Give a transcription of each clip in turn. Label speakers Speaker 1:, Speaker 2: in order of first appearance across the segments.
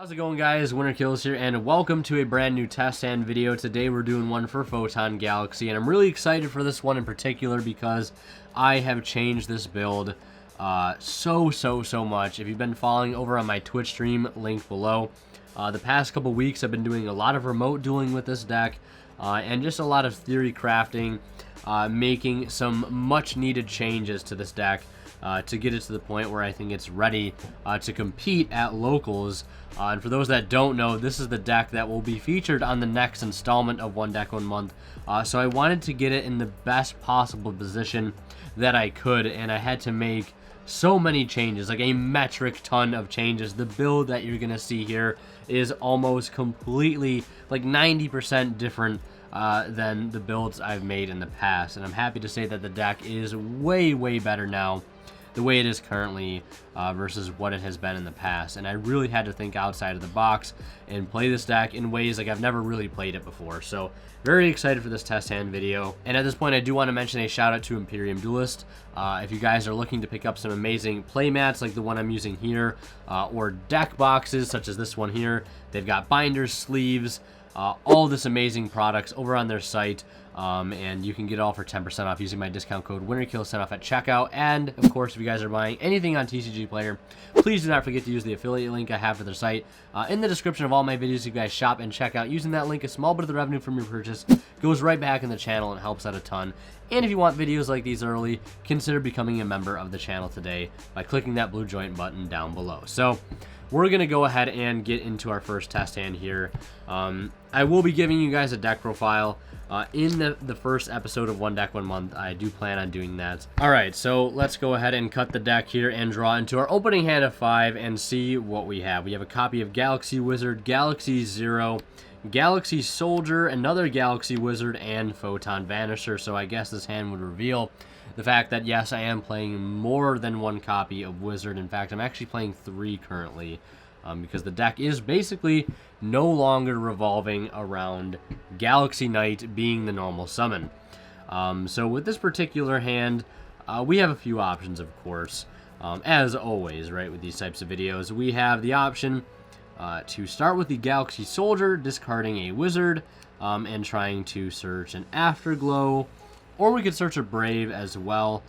Speaker 1: How's it going, guys? Winter Kills here, and welcome to a brand new test hand video. Today we're doing one for Photon Galaxy, and I'm really excited for this one in particular because I have changed this build so much. If you've been following over on my Twitch stream, link below, the past couple weeks I've been doing a lot of remote dueling with this deck, and just a lot of theory crafting, making some much needed changes to this deck to get it to the point where I think it's ready to compete at locals. And for those that don't know, this is the deck that will be featured on the next installment of One Deck One Month. So I wanted to get it in the best possible position that I could, and I had to make so many changes, like a metric ton of changes. The build that you're gonna see here is almost completely, like 90% different than the builds I've made in the past, and I'm happy to say that the deck is way better now, the way it is currently versus what it has been in the past. And I really had to think outside of the box and play this deck in ways like I've never really played it before. So very excited for this test hand video. And at this point, I do want to mention a shout out to Imperium Duelist. If you guys are looking to pick up some amazing play mats like the one I'm using here, or deck boxes such as this one here, they've got binders, sleeves, all this amazing products over on their site, and you can get it all for 10% off using my discount code WinterKill sent off at checkout. And of course, if you guys are buying anything on TCG Player, please do not forget to use the affiliate link I have for their site in the description of all my videos. You guys shop and check out using that link. A small bit of the revenue from your purchase goes right back in the channel and helps out a ton. And if you want videos like these early, consider becoming a member of the channel today by clicking that blue join button down below. So we're going to go ahead and get into our first test hand here. I will be giving you guys a deck profile in the first episode of One Deck One Month. I do plan on doing that. Alright, so let's go ahead and cut the deck here and draw into our opening hand of 5 and see what we have. We have a copy of Galaxy Wizard, Galaxy Zero, Galaxy Soldier, another Galaxy Wizard, and Photon Vanisher. So I guess this hand would reveal the fact that, yes, I am playing more than one copy of Wizard. In fact, I'm actually playing 3 currently, because the deck is basically no longer revolving around Galaxy Knight being the normal summon. So with this particular hand, we have a few options, of course. As always, right, with these types of videos, we have the option to start with the Galaxy Soldier, discarding a Wizard, and trying to search an Afterglow. Or we could search a Brave as well,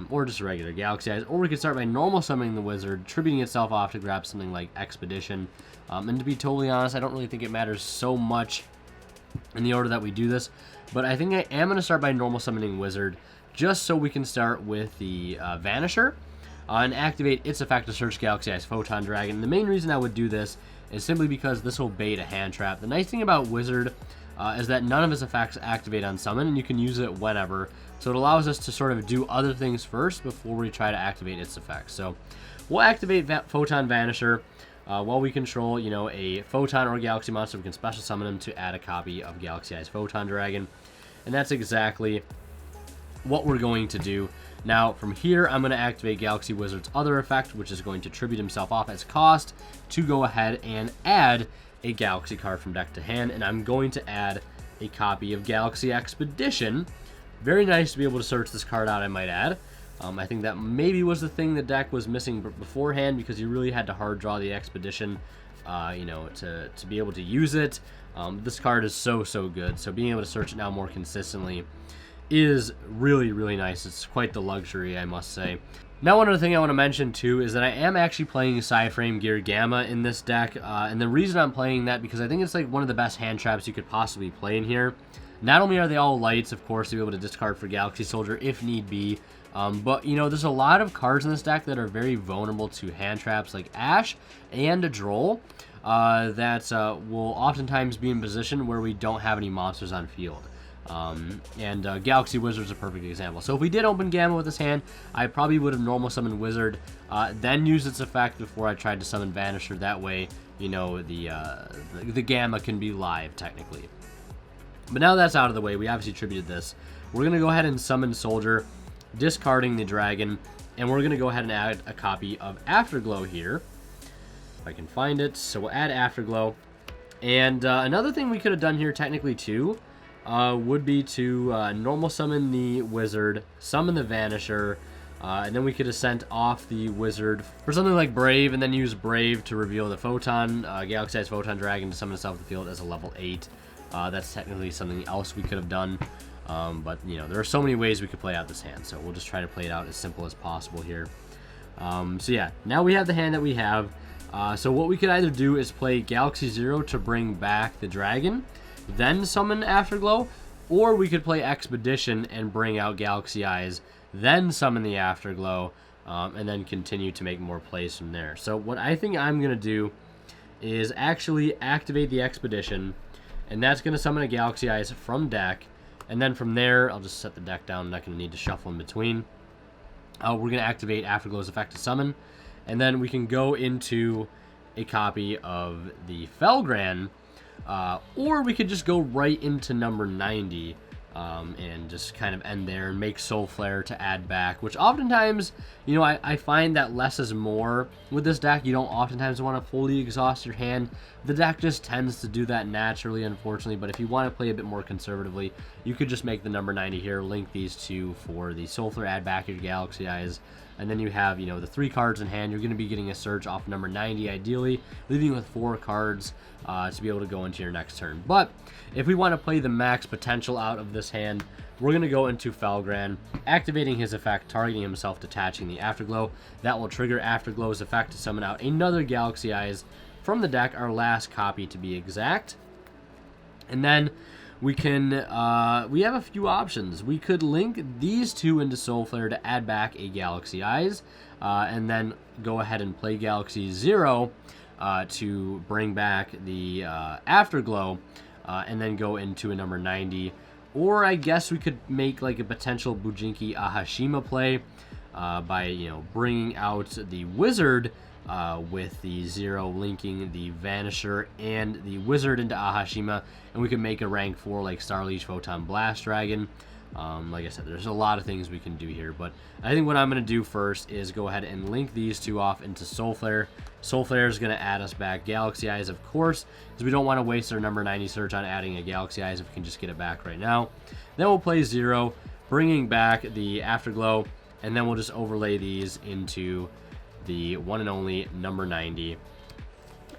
Speaker 1: or just a regular Galaxy Eyes. Or we could start by normal summoning the Wizard, tributing itself off to grab something like Expedition. And to be totally honest, I don't really think it matters so much in the order that we do this. But I think I am going to start by normal summoning Wizard, just so we can start with the Vanisher, and activate its effect to search Galaxy Eyes Photon Dragon. The main reason I would do this is simply because this will bait a hand trap. The nice thing about Wizard is that none of its effects activate on summon, and you can use it whenever. So it allows us to sort of do other things first before we try to activate its effects. So we'll activate Photon Vanisher while we control, you know, a Photon or Galaxy monster. We can special summon him to add a copy of Galaxy Eyes Photon Dragon. And that's exactly what we're going to do. Now, from here, I'm going to activate Galaxy Wizard's other effect, which is going to tribute himself off as cost to go ahead and add a Galaxy card from deck to hand, and I'm going to add a copy of Galaxy Expedition. Very nice to be able to search this card out, I might add. I think that maybe was the thing the deck was missing beforehand, because you really had to hard draw the Expedition, you know, to be able to use it. This card is so good, so being able to search it now more consistently is really nice. It's quite the luxury, I must say. Now, one other thing I want to mention too is that I am actually playing Psyframe Gear Gamma in this deck, and the reason I'm playing that because I think it's like one of the best hand traps you could possibly play in here. Not only are they all lights, of course, to be able to discard for Galaxy Soldier if need be, but you know, there's a lot of cards in this deck that are very vulnerable to hand traps like Ash and Droll that will oftentimes be in position where we don't have any monsters on field. Galaxy Wizard's a perfect example. So if we did open Gamma with this hand, I probably would have normal summoned Wizard, then used its effect before I tried to summon Vanisher. That way, you know, the Gamma can be live, technically. But now that's out of the way, we obviously tributed this. We're going to go ahead and summon Soldier, discarding the Dragon, and we're going to go ahead and add a copy of Afterglow here, if I can find it. So we'll add Afterglow. And another thing we could have done here, technically, too, would be to normal summon the Wizard, summon the Vanisher, And then we could ascent off the Wizard for something like Brave, and then use Brave to reveal the Photon, Galaxy-sized Photon Dragon to summon itself to the field as a level 8. That's technically something else we could have done. But, you know, there are so many ways we could play out this hand, so we'll just try to play it out as simple as possible here. So yeah, now we have the hand that we have. So what we could either do is play Galaxy 0 to bring back the dragon, then summon Afterglow, or we could play Expedition and bring out Galaxy Eyes, then summon the Afterglow, and then continue to make more plays from there. So what I think I'm going to do is actually activate the Expedition, and that's going to summon a Galaxy Eyes from deck, and then from there, I'll just set the deck down. I'm not going to need to shuffle in between. We're going to activate Afterglow's effect to summon, and then we can go into a copy of the Felgran, or we could just go right into number 90 and just kind of end there and make Soul Flare to add back, which oftentimes, you know, I find that less is more with this deck. You don't oftentimes want to fully exhaust your hand. The deck just tends to do that naturally, unfortunately, but if you want to play a bit more conservatively, you could just make the number 90 here, link these two for the Soul Flare, add back your Galaxy Eyes, and then you have, you know, the 3 cards in hand. You're going to be getting a search off number 90, ideally, leaving with 4 cards to be able to go into your next turn. But if we want to play the max potential out of this hand, we're going to go into Felgran, activating his effect, targeting himself, detaching the Afterglow. That will trigger Afterglow's effect to summon out another Galaxy Eyes from the deck, our last copy to be exact. And then we can, we have a few options. We could link these two into Soul Flare to add back a Galaxy Eyes, and then go ahead and play Galaxy 0 to bring back the Afterglow, and then go into a number 90. Or I guess we could make like a potential Bujinki Ahashima play by, you know, bringing out the Wizard with the 0 linking the Vanisher and the Wizard into Ahashima, and we could make a rank 4 like Starleech Photon Blast Dragon. Like I said, there's a lot of things we can do here, but I think what I'm going to do first is go ahead and link these two off into Soul Flare. Soul Flare is going to add us back Galaxy Eyes, of course, because we don't want to waste our number 90 search on adding a Galaxy Eyes if we can just get it back right now. Then we'll play 0, bringing back the Afterglow, and then we'll just overlay these into the one and only number 90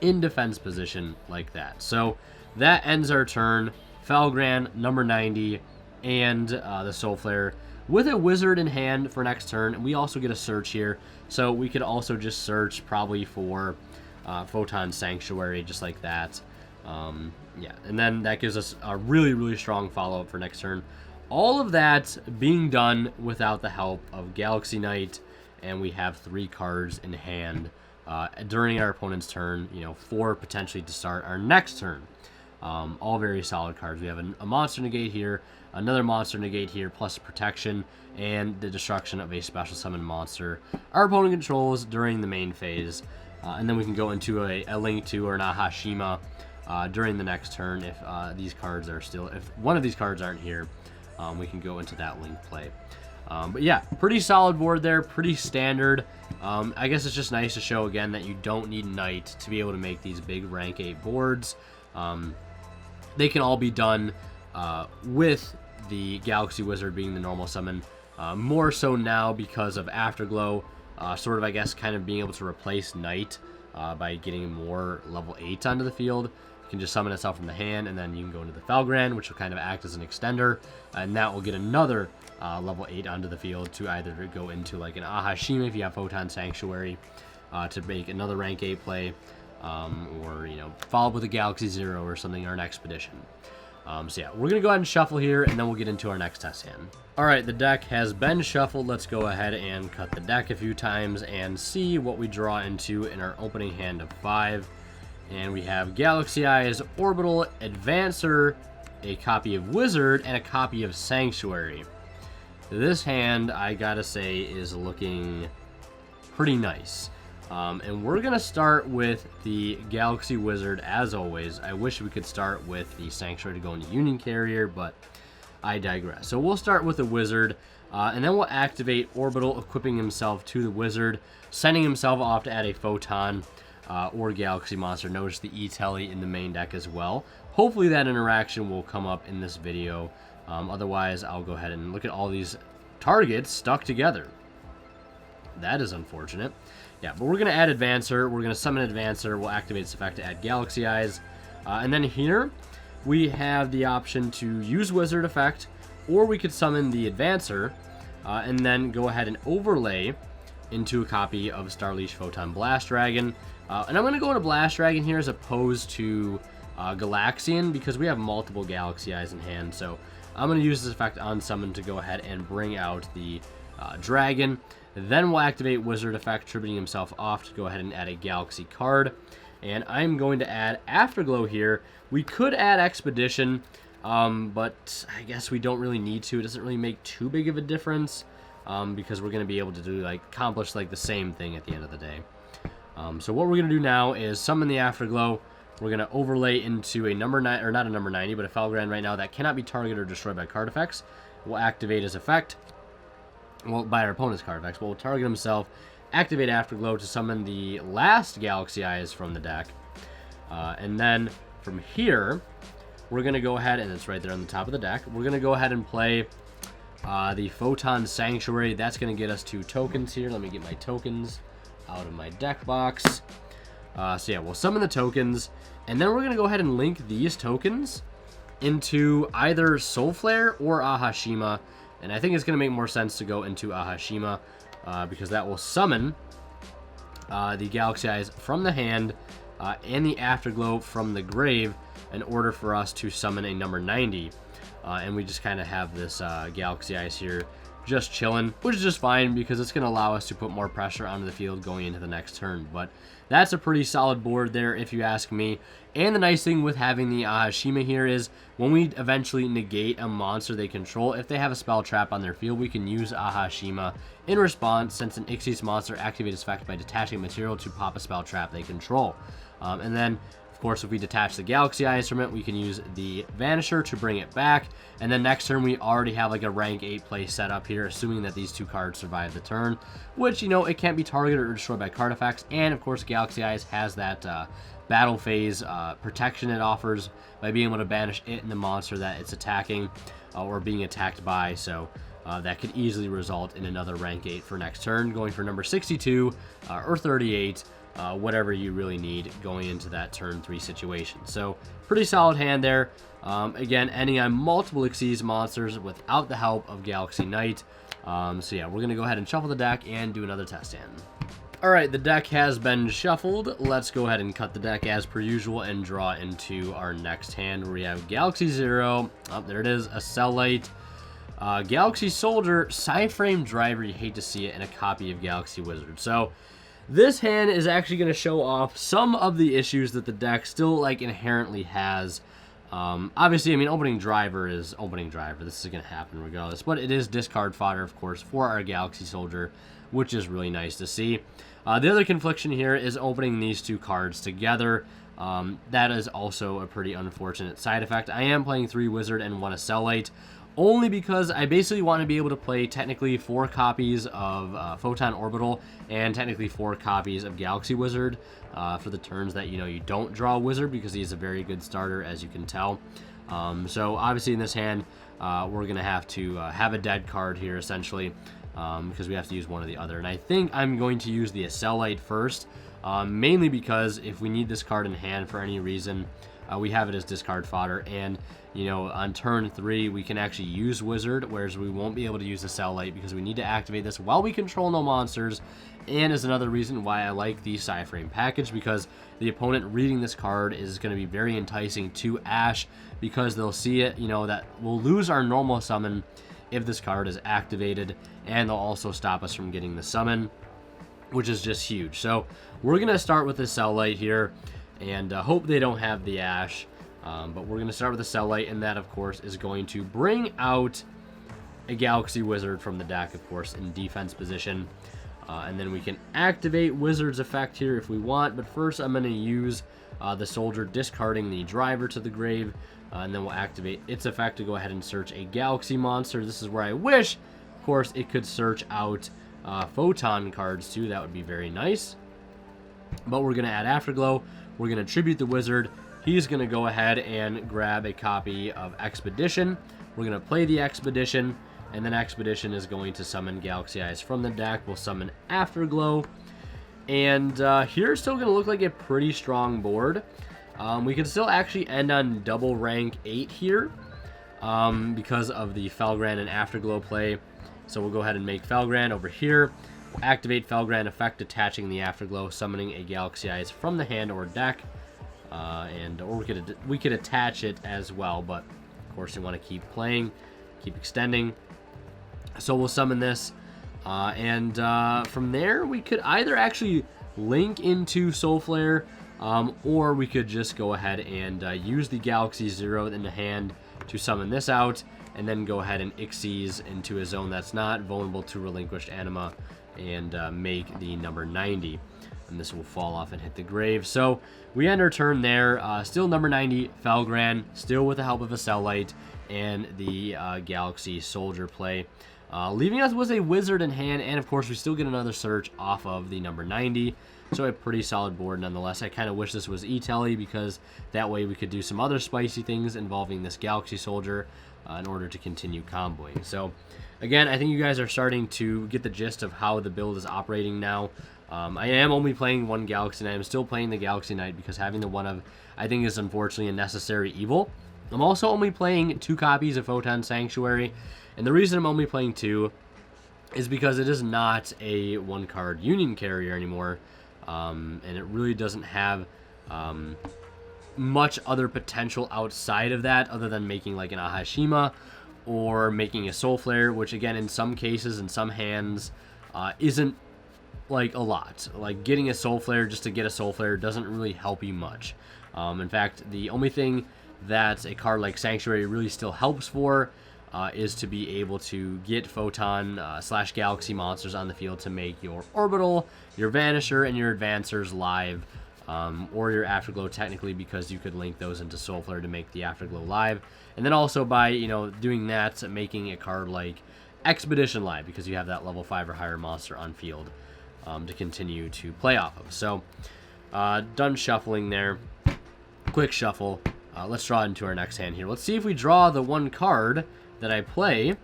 Speaker 1: in defense position like that. So that ends our turn. Felgran, number 90, and the Soul Flare with a Wizard in hand for next turn. And we also get a search here, so we could also just search probably for Photon Sanctuary, just like that. Yeah, and then that gives us a really, really strong follow-up for next turn. All of that being done without the help of Galaxy Knight, and we have 3 cards in hand during our opponent's turn, you know, 4 potentially to start our next turn. All very solid cards. We have a monster negate here, another monster negate here, plus protection, and the destruction of a special summon monster our opponent controls during the main phase. And then we can go into a Link 2 or an Ahashima during the next turn if these cards are still, if one of these cards aren't here, we can go into that Link play. But yeah, pretty solid board there, pretty standard. I guess it's just nice to show again that you don't need Knight to be able to make these big rank 8 boards. They can all be done with the Galaxy Wizard being the normal summon. More so now because of Afterglow, sort of, I guess, kind of being able to replace Knight by getting more level 8s onto the field. You can just summon itself from the hand, and then you can go into the Felgran, which will kind of act as an extender, and that will get another level 8 onto the field to either go into like an Ahashima if you have Photon Sanctuary to make another rank 8 play, or, you know, follow up with a Galaxy 0 or something, or an Expedition. So yeah, we're going to go ahead and shuffle here, and then we'll get into our next test hand. Alright, the deck has been shuffled. Let's go ahead and cut the deck a few times and see what we draw into in our opening hand of 5. And we have Galaxy Eyes, Orbital, Advancer, a copy of Wizard, and a copy of Sanctuary. This hand, I gotta say, is looking pretty nice. And we're going to start with the Galaxy Wizard, as always. I wish we could start with the Sanctuary to go into Union Carrier, but I digress. So we'll start with the Wizard, and then we'll activate Orbital, equipping himself to the Wizard, sending himself off to add a Photon or Galaxy Monster. Notice the E-Telly in the main deck as well. Hopefully that interaction will come up in this video. Otherwise, I'll go ahead and look at all these targets stuck together. That is unfortunate. Yeah, but we're going to add Advancer. We're going to summon Advancer. We'll activate its effect to add Galaxy Eyes. And then here, we have the option to use Wizard effect, or we could summon the Advancer, and then go ahead and overlay into a copy of Starleash Photon Blast Dragon. And I'm going to go into Blast Dragon here as opposed to Galaxian, because we have multiple Galaxy Eyes in hand. So I'm going to use this effect on summon to go ahead and bring out the Dragon. Then we'll activate Wizard effect, tributing himself off to go ahead and add a Galaxy card. And I'm going to add Afterglow here. We could add Expedition, but I guess we don't really need to. It doesn't really make too big of a difference, because we're going to be able to do accomplish the same thing at the end of the day. So what we're going to do now is summon the Afterglow. We're going to overlay into a number 9, or not a number 90, but a Felgrand right now that cannot be targeted or destroyed by card effects. We'll activate his effect. Well, by our opponent's card effects, but we'll target himself, activate Afterglow to summon the last Galaxy Eyes from the deck. And then from here, we're going to go ahead, and it's right there on the top of the deck, we're going to go ahead and play the Photon Sanctuary. That's going to get us 2 tokens here. Let me get my tokens out of my deck box. So yeah, we'll summon the tokens, and then we're going to go ahead and link these tokens into either Soul Flare or Ahashima. And I think it's going to make more sense to go into Ahashima, because that will summon the Galaxy Eyes from the hand and the Afterglow from the grave in order for us to summon a number 90. And we just kind of have this Galaxy Eyes here just chilling, which is just fine because it's going to allow us to put more pressure onto the field going into the next turn. But that's a pretty solid board there, if you ask me. And the nice thing with having the Ahashima here is when we eventually negate a monster they control, if they have a spell trap on their field, we can use Ahashima in response, since an Ixi's monster activates its effect by detaching material to pop a spell trap they control. And then, of course, if we detach the Galaxy Eyes from it, we can use the Vanisher to bring it back. And then next turn, we already have a rank 8 play set up here, assuming that these 2 cards survive the turn, which, it can't be targeted or destroyed by card effects. And, of course, Galaxy Eyes has that battle phase protection it offers by being able to banish it and the monster that it's attacking or being attacked by. So that could easily result in another rank 8 for next turn, going for number 62 or 38. Whatever you really need going into that turn 3 situation. So pretty solid hand there. Again, ending on multiple Xyz monsters without the help of Galaxy Knight. So yeah, we're going to go ahead and shuffle the deck and do another test hand. Alright, the deck has been shuffled. Let's go ahead and cut the deck as per usual and draw into our next hand, where we have Galaxy Zero. Oh, there it is, a Cell-Lite. Galaxy Soldier, Psyframe Driver, you hate to see it, and a copy of Galaxy Wizard. So this hand is actually going to show off some of the issues that the deck still inherently has. Obviously, opening driver is opening driver. This is going to happen regardless, but it is discard fodder, of course, for our Galaxy Soldier, which is really nice to see. The other confliction here is opening these 2 cards together. That is also a pretty unfortunate side effect. I am playing 3 Wizard and 1 Cell-Lite, only because I basically want to be able to play technically 4 copies of Photon Orbital and technically 4 copies of Galaxy Wizard for the turns that you don't draw a Wizard, because he's a very good starter, as you can tell. So obviously in this hand, we're going to have a dead card here, essentially, because we have to use one or the other. And I think I'm going to use the Cell-Lite first, mainly because if we need this card in hand for any reason, we have it as discard fodder, and on turn 3 we can actually use Wizard, whereas we won't be able to use the Cell-Lite because we need to activate this while we control no monsters. And is another reason why I like the Psyframe package, because the opponent reading this card is going to be very enticing to Ash, because they'll see it, that we'll lose our normal summon if this card is activated, and they'll also stop us from getting the summon, which is just huge. So we're going to start with the Cell-Lite here, and hope they don't have the Ash. But we're going to start with the Cell-Lite, and that, of course, is going to bring out a Galaxy Wizard from the deck, of course, in defense position. And then we can activate Wizard's effect here if we want, but first I'm going to use the Soldier, discarding the driver to the grave, and then we'll activate its effect to go ahead and search a Galaxy monster. This is where I wish, of course, it could search out Photon cards too. That would be very nice. But we're going to add Afterglow. We're going to tribute the Wizard. He's going to go ahead and grab a copy of Expedition. We're going to play the Expedition. And then Expedition is going to summon Galaxy Eyes from the deck. We'll summon Afterglow. And here it's still going to look like a pretty strong board. We could still actually end on double rank 8 here because of the Felgrand and Afterglow play. So we'll go ahead and make Felgrand over here. We'll activate Felgrand effect, attaching the Afterglow, summoning a Galaxy Eyes from the hand or deck. Or we could attach it as well, but of course we want to keep playing, keep extending. So we'll summon this, from there we could either actually link into Soul Flare, or we could just go ahead and use the Galaxy Zero in the hand to summon this out, and then go ahead and Ixies into a zone that's not vulnerable to Relinquished Anima, and make the number 90. And this will fall off and hit the grave. So we end our turn there. Still number 90, Felgrand, still with the help of a Cell Light and the Galaxy Soldier play. Leaving us with a Wizard in hand, and of course we still get another search off of the number 90. So a pretty solid board nonetheless. I kind of wish this was E-Telly, because that way we could do some other spicy things involving this Galaxy Soldier in order to continue comboing. So again, I think you guys are starting to get the gist of how the build is operating now. I am only playing one Galaxy Knight. I'm still playing the Galaxy Knight because having the one of, I think, is unfortunately a necessary evil. I'm also only playing 2 copies of Photon Sanctuary, and the reason I'm only playing 2 is because it is not a 1-card Union carrier anymore, and it really doesn't have much other potential outside of that, other than making like an Ahashima or making a Soul Flare, which again in some cases, in some hands, isn't like a lot. Like getting a Soul Flare just to get a Soul Flare doesn't really help you much. In fact, the only thing that a card like Sanctuary really still helps for is to be able to get Photon / Galaxy monsters on the field to make your Orbital, your Vanisher, and your Advancers live, or your Afterglow technically, because you could link those into Soul Flare to make the Afterglow live. And then also by, doing that, making a card like Expedition live, because you have that level 5 or higher monster on field to continue to play off of. So, done shuffling there. Quick shuffle. Let's draw into our next hand here. Let's see if we draw the one card that I play,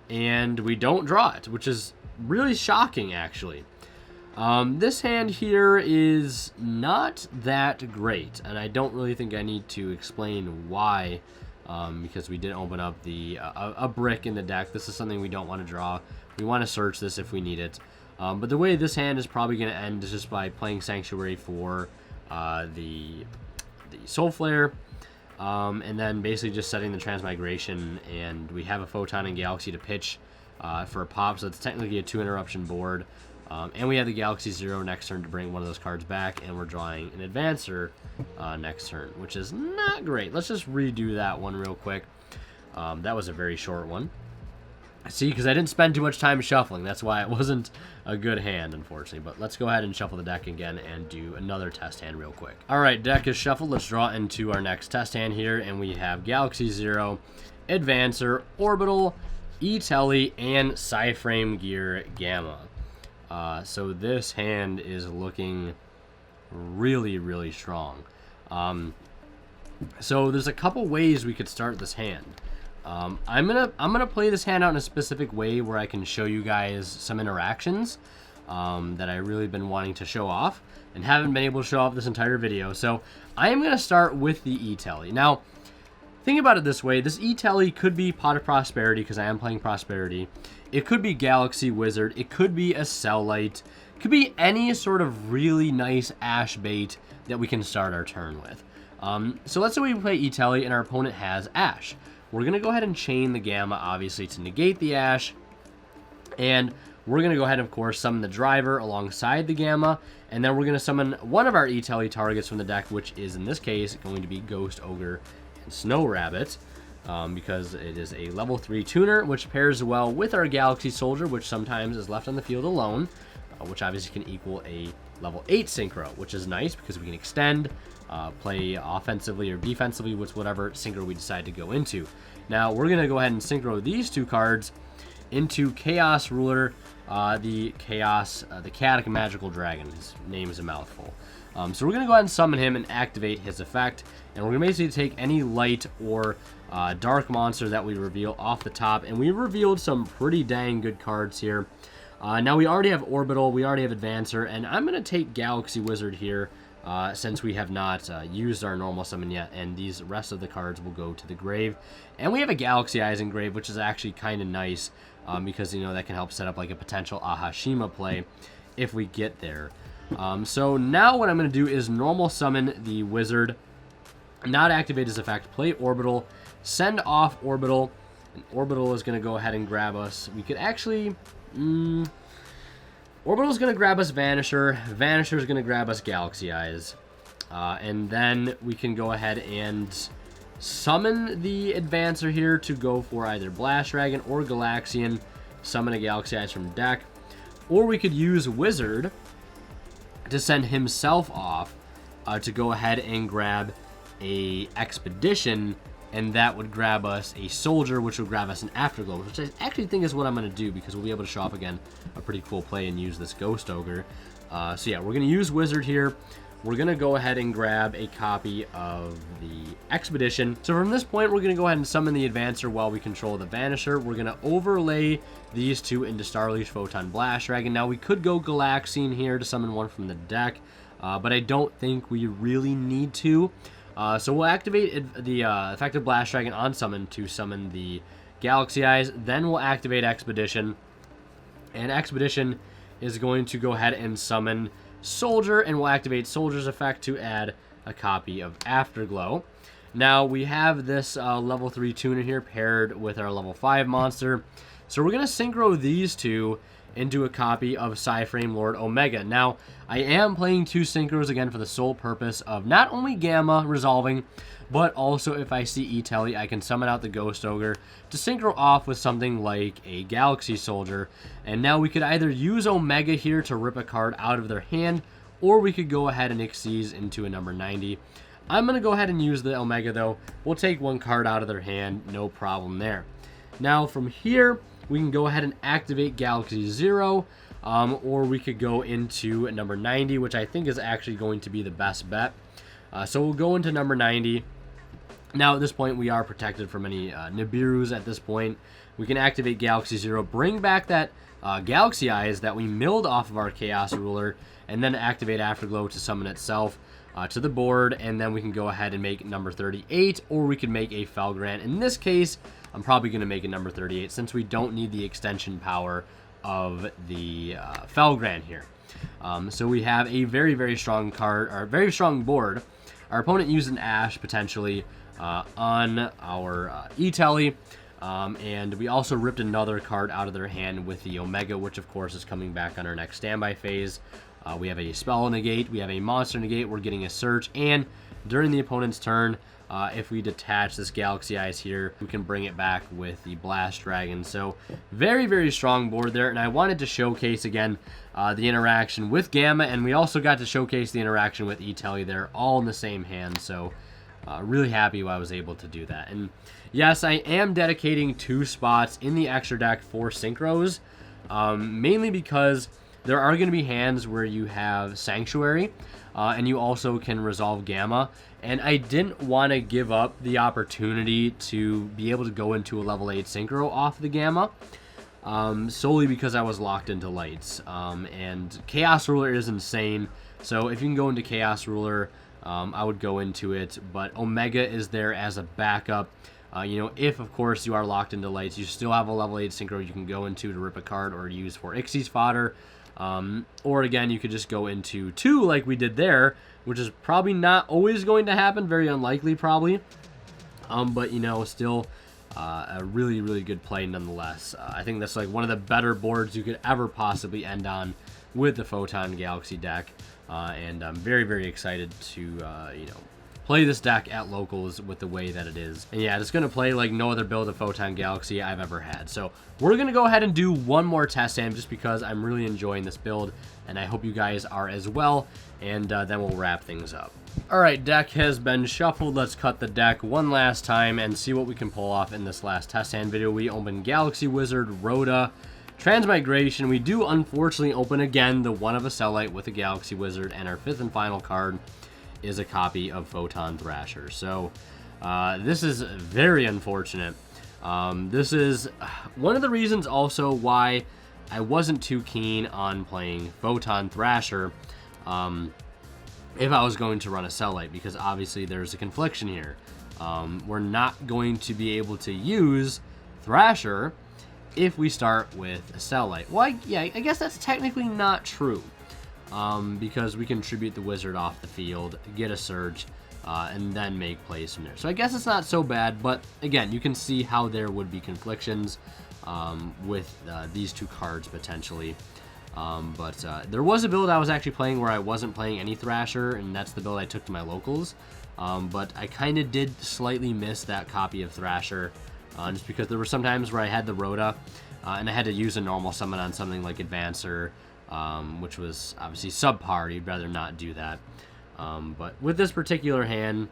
Speaker 1: and we don't draw it, which is really shocking, actually. This hand here is not that great, and I don't really think I need to explain why, because we did open up a brick in the deck. This is something we don't want to draw. We want to search this if we need it. But the way this hand is probably going to end is just by playing Sanctuary for the Soul Flare, and then basically just setting the Transmigration, and we have a Photon and Galaxy to pitch for a pop, so it's technically a 2-interruption board. And we have the Galaxy Zero next turn to bring one of those cards back, and we're drawing an Advancer next turn, which is not great. Let's just redo that one real quick. That was a very short one. See, because I didn't spend too much time shuffling. That's why it wasn't a good hand, unfortunately. But let's go ahead and shuffle the deck again and do another test hand real quick. All right, deck is shuffled. Let's draw into our next test hand here. And we have Galaxy Zero, Advancer, Orbital, E-Telly, and Psyframe Gear Gamma. So this hand is looking really, really strong. So there's a couple ways we could start this hand. I'm gonna play this hand out in a specific way where I can show you guys some interactions that I really been wanting to show off and haven't been able to show off this entire video. So I am gonna start with the E-Telly. Now, think about it this way: this E-Telly could be Pot of Prosperity, because I am playing Prosperity. It could be Galaxy Wizard. It could be a Cell Light. It could be any sort of really nice Ash bait that we can start our turn with. So let's say we play E-Telly and our opponent has Ash. We're going to go ahead and chain the Gamma, obviously, to negate the Ash. And we're going to go ahead and, of course, summon the Driver alongside the Gamma. And then we're going to summon one of our E-Telly targets from the deck, which is, in this case, going to be Ghost Ogre and Snow Rabbit. Because it is a level 3 tuner, which pairs well with our Galaxy Soldier, which sometimes is left on the field alone, which obviously can equal a level 8 Synchro, which is nice because we can extend, play offensively or defensively with whatever Synchro we decide to go into. Now, we're going to go ahead and Synchro these 2 cards into Chaos Ruler, the Chaotic Magical Dragon. His name is a mouthful. So we're going to go ahead and summon him and activate his effect. And we're going to basically take any light or dark monster that we reveal off the top. And we revealed some pretty dang good cards here. Now we already have Orbital, we already have Advancer, and I'm going to take Galaxy Wizard here since we have not used our normal summon yet, and these rest of the cards will go to the grave. And we have a Galaxy Eyes in grave, which is actually kind of nice because, you know, that can help set up like a potential Ahashima play if we get there. So now what I'm going to do is normal summon the Wizard, not activate his effect, play Orbital, send off Orbital, and Orbital is going to go ahead and grab us. We could actually... Orbital's going to grab us Vanisher. Vanisher's going to grab us Galaxy Eyes. And then we can go ahead and summon the Advancer here to go for either Blast Dragon or Galaxian. Summon a Galaxy Eyes from deck. Or we could use Wizard to send himself off to go ahead and grab a Expedition, and that would grab us a Soldier, which will grab us an Afterglow, which I actually think is what I'm going to do because we'll be able to show off again a pretty cool play and use this Ghost Ogre. So yeah, we're going to use Wizard here. We're going to go ahead and grab a copy of the Expedition. So from this point, we're going to go ahead and summon the Advancer while we control the Vanisher. We're going to overlay these two into Starleash, Photon, Blast Dragon. Now, we could go Galaxian here to summon one from the deck, but I don't think we really need to. So we'll activate the effective Blast Dragon on summon to summon the Galaxy Eyes. Then we'll activate Expedition. And Expedition is going to go ahead and summon Soldier, and we'll activate Soldier's effect to add a copy of Afterglow. Now we have this level 3 tuner here paired with our level 5 monster. So we're going to synchro these two into a copy of Psyframe Lord Omega. Now, I am playing two synchros again for the sole purpose of not only Gamma resolving, but also if I see E-Telly, I can summon out the Ghost Ogre to synchro off with something like a Galaxy Soldier. And now we could either use Omega here to rip a card out of their hand, or we could go ahead and Xyz into a number 90. I'm going to go ahead and use the Omega though. We'll take one card out of their hand, no problem there. Now from here, we can go ahead and activate Galaxy 0, or we could go into number 90, which I think is actually going to be the best bet. So we'll go into number 90. Now at this point, we are protected from any Nibiru's at this point. We can activate Galaxy 0, bring back that Galaxy Eyes that we milled off of our Chaos Ruler, and then activate Afterglow to summon itself to the board, and then we can go ahead and make number 38, or we can make a Felgrant. In this case, I'm probably going to make a number 38 since we don't need the extension power of the Felgrant here. So we have a very, very strong card, or very strong board. Our opponent used an Ash potentially on our E-Telly, and we also ripped another card out of their hand with the Omega, which of course is coming back on our next standby phase. We have a Spell Negate, we have a Monster Negate, we're getting a Search, and during the opponent's turn, if we detach this Galaxy Eyes here, we can bring it back with the Blast Dragon. So very, very strong board there, and I wanted to showcase again the interaction with Gamma, and we also got to showcase the interaction with E-Telly there, all in the same hand. So really happy I was able to do that. And yes, I am dedicating 2 spots in the extra deck for synchros, mainly because there are going to be hands where you have Sanctuary, and you also can resolve Gamma, and I didn't want to give up the opportunity to be able to go into a level 8 synchro off the Gamma, solely because I was locked into lights. And Chaos Ruler is insane, so if you can go into Chaos Ruler, I would go into it, but Omega is there as a backup. You know, if of course you are locked into lights, you still have a level 8 synchro you can go into to rip a card or use for Xyz fodder. Or again, you could just go into 2 like we did there, which is probably not always going to happen, very unlikely probably. But you know, still a really, really good play nonetheless. I think that's like one of the better boards you could ever possibly end on with the Photon Galaxy deck. And I'm very, very excited to, you know, play this deck at locals with the way that it is. And yeah, it's going to play like no other build of Photon Galaxy I've ever had. So we're going to go ahead and do one more test stand just because I'm really enjoying this build, and I hope you guys are as well, and then we'll wrap things up. Alright, deck has been shuffled. Let's cut the deck one last time and see what we can pull off in this last test stand video. We opened Galaxy Wizard, Rhoda, Transmigration, we do unfortunately open again the one of a Cellite with a Galaxy Wizard, and our 5th and final card is a copy of Photon Thrasher. So this is very unfortunate. This is one of the reasons also why I wasn't too keen on playing Photon Thrasher if I was going to run a Cellite, because obviously there's a confliction here. We're not going to be able to use Thrasher if we start with a Cellite. Well, I guess that's technically not true, because we can tribute the Wizard off the field, get a Surge, and then make plays from there. So I guess it's not so bad, but again, you can see how there would be conflictions with these two cards potentially. But there was a build I was actually playing where I wasn't playing any Thrasher, and that's the build I took to my locals. But I kind of did slightly miss that copy of Thrasher, just because there were some times where I had the Rhoda, and I had to use a normal summon on something like Advancer, which was obviously subpar. You'd rather not do that. But with this particular hand,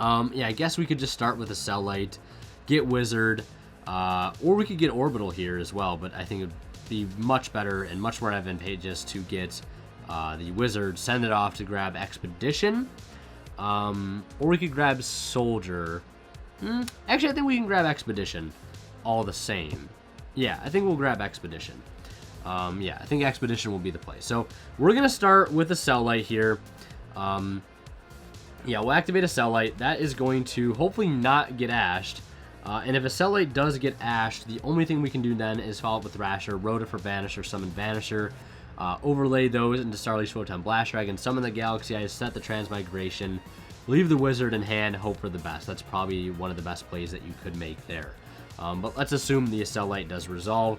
Speaker 1: yeah, I guess we could just start with a Cellite, get Wizard, or we could get Orbital here as well, but I think it would be much better and much more advantageous to get the Wizard, send it off to grab Expedition, or we could grab Soldier. Actually, I think we can grab Expedition all the same. Yeah, I think we'll grab Expedition. Yeah, I think Expedition will be the play. So we're going to start with a Cellite here. Yeah, we'll activate a Cellite. That is going to hopefully not get ashed. And if a Cellite does get ashed, the only thing we can do then is follow up with Thrasher, Rhoda for Banisher, summon Vanisher, overlay those into Starly Photon Blast Dragon, summon the Galaxy Eyes, set the Transmigration, leave the Wizard in hand, hope for the best. That's probably one of the best plays that you could make there. But let's assume the Cellite does resolve.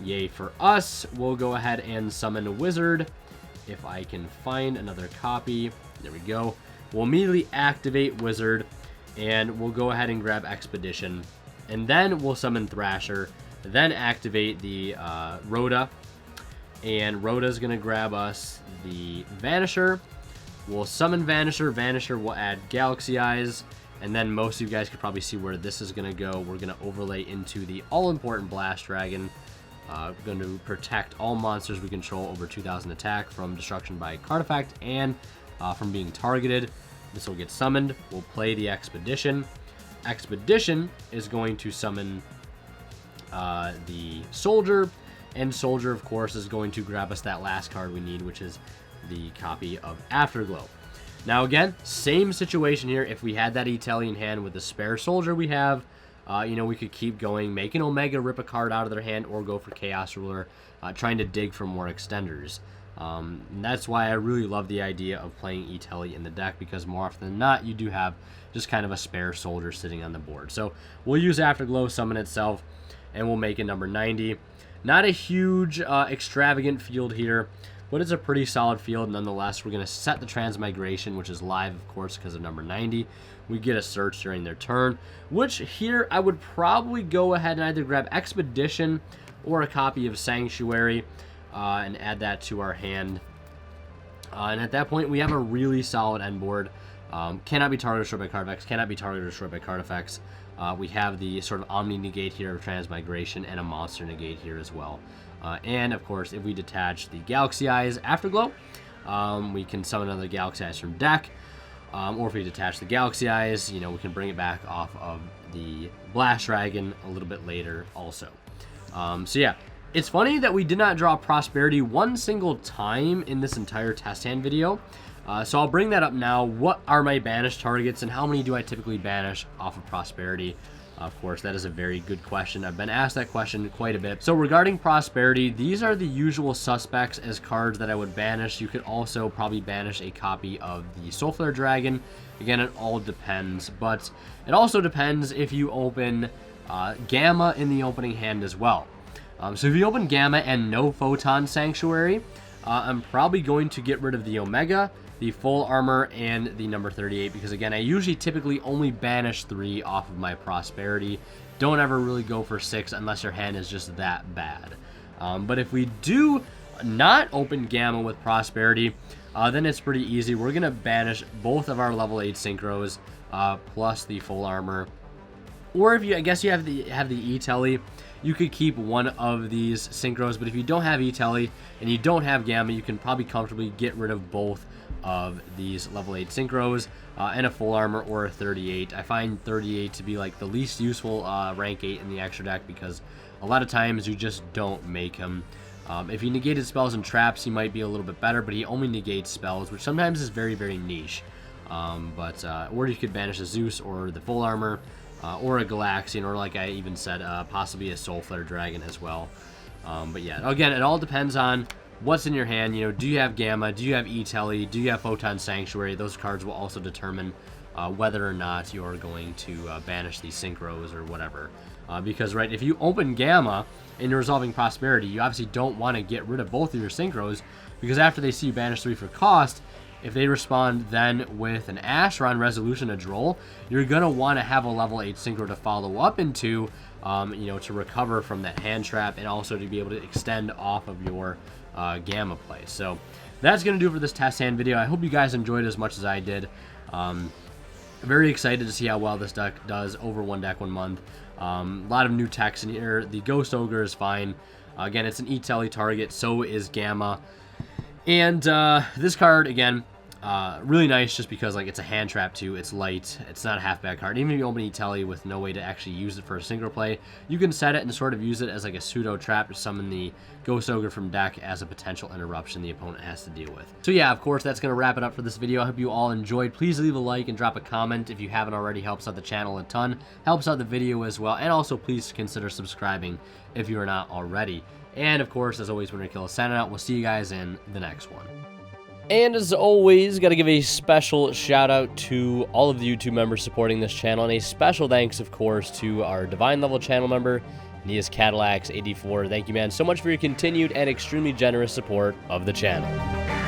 Speaker 1: Yay for us. We'll go ahead and summon a Wizard. If I can find another copy. There we go. We'll immediately activate Wizard, and we'll go ahead and grab Expedition. And then we'll summon Thrasher, then activate the Rhoda. And Rhoda's going to grab us the Vanisher. We'll summon Vanisher. Vanisher will add Galaxy Eyes. And then most of you guys could probably see where this is going to go. We're going to overlay into the all-important Blast Dragon. Going to protect all monsters we control over 2,000 attack from destruction by card effect and from being targeted. This will get summoned. We'll play the Expedition. Expedition is going to summon the Soldier, and Soldier, of course, is going to grab us that last card we need, which is the copy of Afterglow. Now, again, same situation here. If we had that Italian hand with the spare Soldier we have, you know, we could keep going, make an Omega, rip a card out of their hand, or go for Chaos Ruler, trying to dig for more extenders. And that's why I really love the idea of playing Itali in the deck, because more often than not, you do have just kind of a spare Soldier sitting on the board. So we'll use Afterglow, summon itself, and we'll make it number 90. Not a huge, extravagant field here, but it's a pretty solid field nonetheless. We're going to set the Transmigration, which is live, of course, because of number 90. We get a search during their turn, which here I would probably go ahead and either grab Expedition or a copy of Sanctuary and add that to our hand. And at that point, we have a really solid end board. Cannot be targeted or destroyed by card effects, cannot be targeted or destroyed by card effects. We have the sort of Omni negate here of Transmigration and a monster negate here as well. And of course, if we detach the Galaxy Eyes Afterglow, we can summon another Galaxy Eyes from deck. Or if we detach the Galaxy Eyes, you know, we can bring it back off of the Blast Dragon a little bit later also. So yeah, it's funny that we did not draw Prosperity one single time in this entire test hand video. So I'll bring that up now. What are my banish targets and how many do I typically banish off of Prosperity? Of course, that is a very good question. I've been asked that question quite a bit. So regarding Prosperity, these are the usual suspects as cards that I would banish. You could also probably banish a copy of the Soulflare Dragon. Again, it all depends, but it also depends if you open Gamma in the opening hand as well. So if you open Gamma and no Photon Sanctuary, I'm probably going to get rid of the Omega, the Full Armor, and the number 38, because again, I usually typically only banish 3 off of my Prosperity. Don't ever really go for 6 unless your hand is just that bad. But if we do not open Gamma with Prosperity, then it's pretty easy. We're going to banish both of our level 8 Synchros, plus the Full Armor. Or if you, I guess you have the E-Telly, you could keep one of these synchros. But if you don't have E-Telly and you don't have Gamma, you can probably comfortably get rid of both of these level 8 synchros and a full armor or a 38. I find 38 to be like the least useful rank 8 in the extra deck, because a lot of times you just don't make him. If he negated spells and traps, he might be a little bit better, but he only negates spells, which sometimes is very, very niche. Or you could banish a Zeus or the full armor, or a Galaxian, or like I even said, possibly a Soul Flare Dragon as well. But yeah, again, it all depends on what's in your hand. You know, do you have Gamma? Do you have E-Telly? Do you have Photon Sanctuary? Those cards will also determine whether or not you're going to banish these synchros or whatever. Because, right, if you open Gamma and you're resolving Prosperity, you obviously don't want to get rid of both of your synchros, because after they see you banish 3 for cost, if they respond then with an Ash or on Resolution a Droll, you're going to want to have a level 8 synchro to follow up into, you know, to recover from that hand trap, and also to be able to extend off of your Gamma play. So that's going to do it for this test hand video. I hope you guys enjoyed it as much as I did. Very excited to see how well this deck does over one deck, 1 month. A lot of new techs in here. The Ghost Ogre is fine. Again, it's an E-Telly target, so is Gamma. And this card, again, really nice just because, like, it's a hand trap too. It's light. It's not a half bad card. Even if you open E-Telly with no way to actually use it for a synchro play, you can set it and sort of use it as like a pseudo trap to summon the Ghost Ogre from deck as a potential interruption the opponent has to deal with. So yeah, of course, that's going to wrap it up for this video. I hope you all enjoyed. Please leave a like and drop a comment if you haven't already. Helps out the channel a ton. Helps out the video as well. And also, please consider subscribing if you are not already. And of course, as always, Winner Kill is signing out. We'll see you guys in the next one. And as always, got to give a special shout out to all of the YouTube members supporting this channel, and a special thanks, of course, to our Divine Level channel member, Nias Cadillacs 84. Thank you, man, so much for your continued and extremely generous support of the channel.